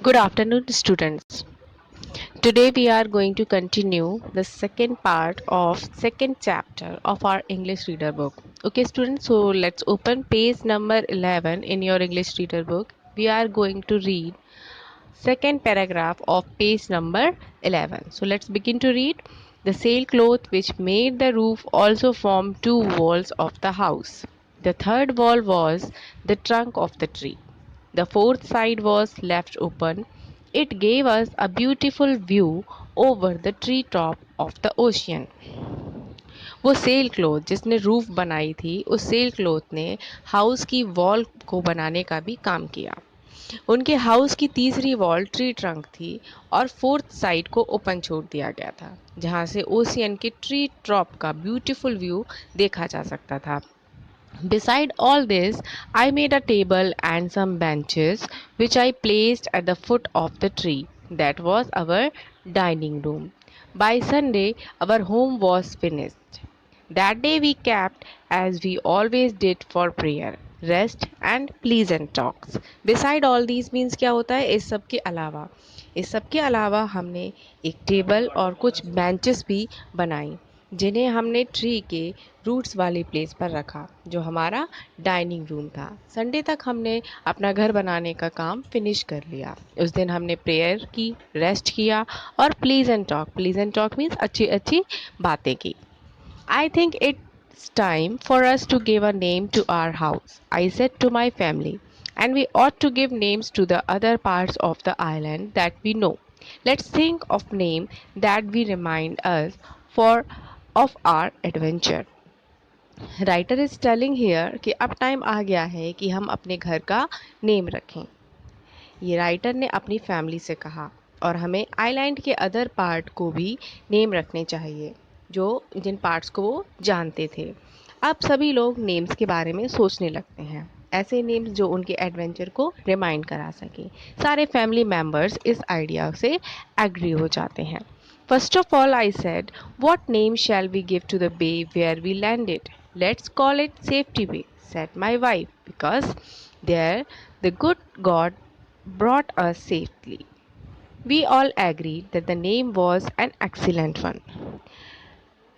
Good afternoon, students. Today we are going to continue the second part of second chapter of our English reader book. Okay, students, so let's open page number 11 in your English reader book. We are going to read second paragraph of page number 11. So let's begin to read. The sailcloth which made the roof also formed two walls of the house. The third wall was the trunk of the tree. The fourth side was left open. It gave us a beautiful view over the tree top of the ocean. वो cell cloth जिसने roof बनाई थी उस cell cloth ने house की wall को बनाने का भी काम किया। उनके हाउस की तीसरी वॉल ट्री ट्रंक थी और फोर्थ साइड को ओपन छोड़ दिया गया था जहाँ से ओशियन के ट्री टॉप का ब्यूटीफुल व्यू देखा जा सकता था। Beside all this, I made a table and some benches which I placed at the foot of the tree. That was our dining room. By Sunday, our home was finished. That day we kept as we always did for prayer, rest and pleasant talks. Beside all these means क्या होता है इस सब के अलावा हमने एक table और कुछ बेंचेस भी बनाई जिन्हें हमने ट्री के रूट्स वाली प्लेस पर रखा जो हमारा डाइनिंग रूम था। संडे तक हमने अपना घर बनाने का काम फिनिश कर लिया। उस दिन हमने प्रेयर की, रेस्ट किया और प्लीजेंट टॉक मीन्स अच्छी अच्छी बातें की। I think it's time for us to give a name to our house, I said to my family, and we ought to give names to the other parts of the island that we know. Let's think of name that we remind us for of our adventure. Writer is telling here कि अब time आ गया है कि हम अपने घर का name रखें। ये राइटर ने अपनी फैमिली से कहा और हमें आइलैंड के अदर पार्ट को भी नेम रखने चाहिए जो जिन पार्ट्स को वो जानते थे। अब सभी लोग नेम्स के बारे में सोचने लगते हैं, ऐसे नेम्स जो उनके एडवेंचर को रिमाइंड करा सके। सारे फैमिली मेम्बर्स इस आइडिया से एग्री हो जाते हैं। First of all I said, what name shall we give to the bay where we landed? Let's call it safety bay, said my wife, because there the good God brought us safely. We all agreed that the name was an excellent one.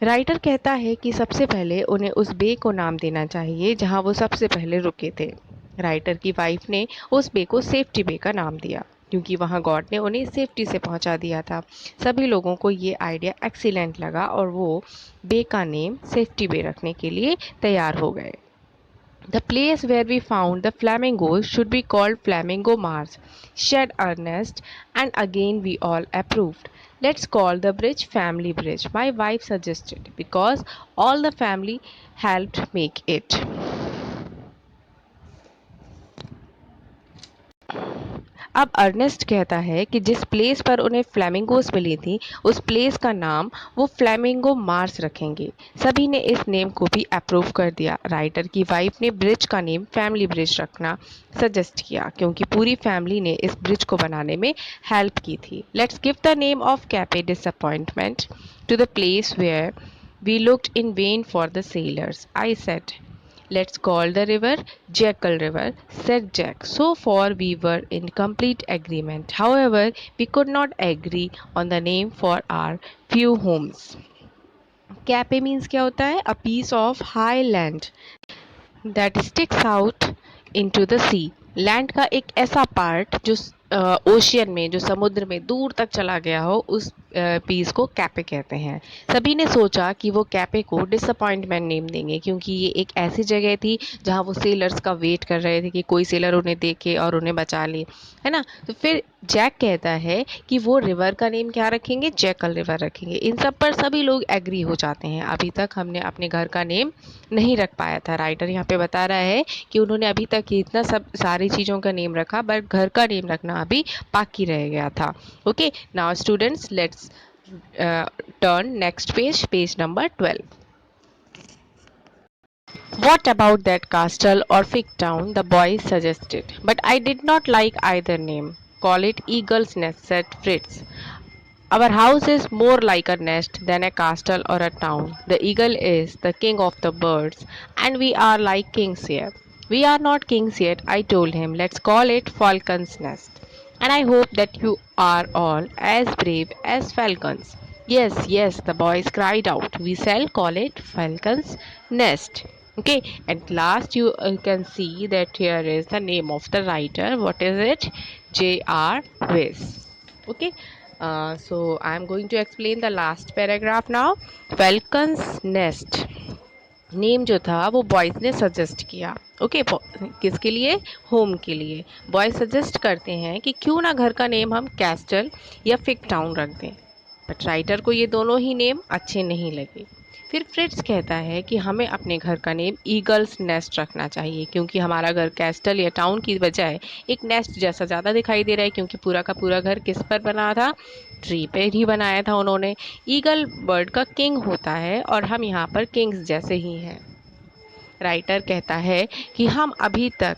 Writer कहता है कि सबसे पहले उन्हें उस बे को नाम देना चाहिए जहां वो सबसे पहले रुके थे। राइटर की वाइफ ने उस बे को सेफ्टी बे का नाम दिया क्योंकि वहां गॉड ने उन्हें सेफ्टी से पहुंचा दिया था। सभी लोगों को ये आइडिया एक्सीलेंट लगा और वो बे का नेम सेफ्टी बे रखने के लिए तैयार हो गए। The place where we found the flamingos should be called Flamingo Mars, said Ernest, and again we all approved. Let's call the bridge Family Bridge, my wife suggested, because all the family helped make it. अब Ernest कहता है कि जिस place पर उन्हें flamingos मिली थी उस place का नाम वो फ्लैमिंगो मार्स रखेंगे। सभी ने इस नेम को भी अप्रूव कर दिया। राइटर की वाइफ ने ब्रिज का नेम फैमिली ब्रिज रखना सजेस्ट किया क्योंकि पूरी फैमिली ने इस ब्रिज को बनाने में हेल्प की थी। Let's give the name of Cape Disappointment to the place where we looked in vain for the sellers, I said. Let's call the river Jackal River, said Jack. So far, we were in complete agreement. However, we could not agree on the name for our few homes. Cape means क्या होता है? A piece of high land that sticks out into the sea. Land का एक ऐसा part जो ocean में, जो समुद्र में दूर तक चला गया हो, उस पीस को कैपे कहते हैं। सभी ने सोचा कि वो कैपे को डिसअपॉइंटमेंट नेम देंगे क्योंकि ये एक ऐसी जगह थी जहाँ वो सेलर्स का वेट कर रहे थे कि कोई सेलर उन्हें देखे और उन्हें बचा ले, है ना। तो फिर जैक कहता है कि वो रिवर का नेम क्या रखेंगे? जैकल रिवर रखेंगे। इन सब पर सभी लोग एग्री हो जाते हैं। अभी तक हमने अपने घर का नेम नहीं रख पाया था। राइटर यहाँ पे बता रहा है कि उन्होंने अभी तक इतना सब सारी चीज़ों का नेम रखा बट घर का नेम रखना अभी बाकी रह गया था। Okay, now students let's turn next page, page number 12. What about that castle or fig town? The boys suggested. But I did not like either name. Call it Eagle's Nest, said Fritz. Our house is more like a nest than a castle or a town. The eagle is the king of the birds, and we are like kings here. We are not kings yet, I told him. Let's call it Falcon's Nest. and I hope that you are all as brave as falcons. Yes, yes, the boys cried out. We shall call it Falcon's Nest. Okay, at last you can see that here is the name of the writer. What is it? J.R. Wiss. Okay, so I am going to explain the last paragraph now. Falcon's Nest. Name जो था वो boys ने suggest किया। Okay, किसके लिए? Home के लिए। Boys suggest करते हैं कि क्यों ना घर का नेम हम कैस्टल या फिक टाउन रख दें, बट राइटर को ये दोनों ही नेम अच्छे नहीं लगे। फिर फ्रिट्स कहता है कि हमें अपने घर का नेम ईगल्स नेस्ट रखना चाहिए, क्योंकि हमारा घर कैस्टल या टाउन की बजाय एक नेस्ट जैसा ज़्यादा दिखाई दे रहा है, क्योंकि पूरा का पूरा घर किस पर बना था? ट्री पे ही बनाया था उन्होंने। ईगल बर्ड का किंग होता है और हम यहाँ पर किंग्स जैसे ही हैं। राइटर कहता है कि हम अभी तक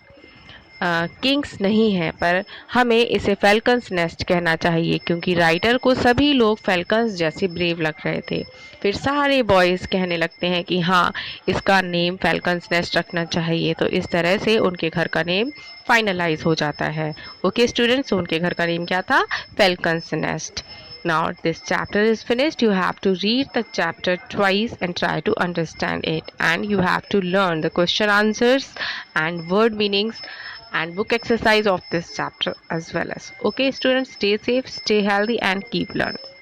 किंग्स नहीं हैं, पर हमें इसे फैल्कन्स नेस्ट कहना चाहिए, क्योंकि राइटर को सभी लोग फैल्कन्स जैसे ब्रेव लग रहे थे। फिर सारे बॉयज़ कहने लगते हैं कि हाँ, इसका नेम फैल्कन्स नेस्ट रखना चाहिए। तो इस तरह से उनके घर का नेम फाइनलाइज हो जाता है। ओके स्टूडेंट्स, उनके घर का नेम क्या था? Falcons nest. Now this chapter is finished. You have to read the chapter twice and try to understand it, and you have to learn the question answers and word meanings and book exercise of this chapter as well as. Okay students, stay safe, stay healthy and keep learning.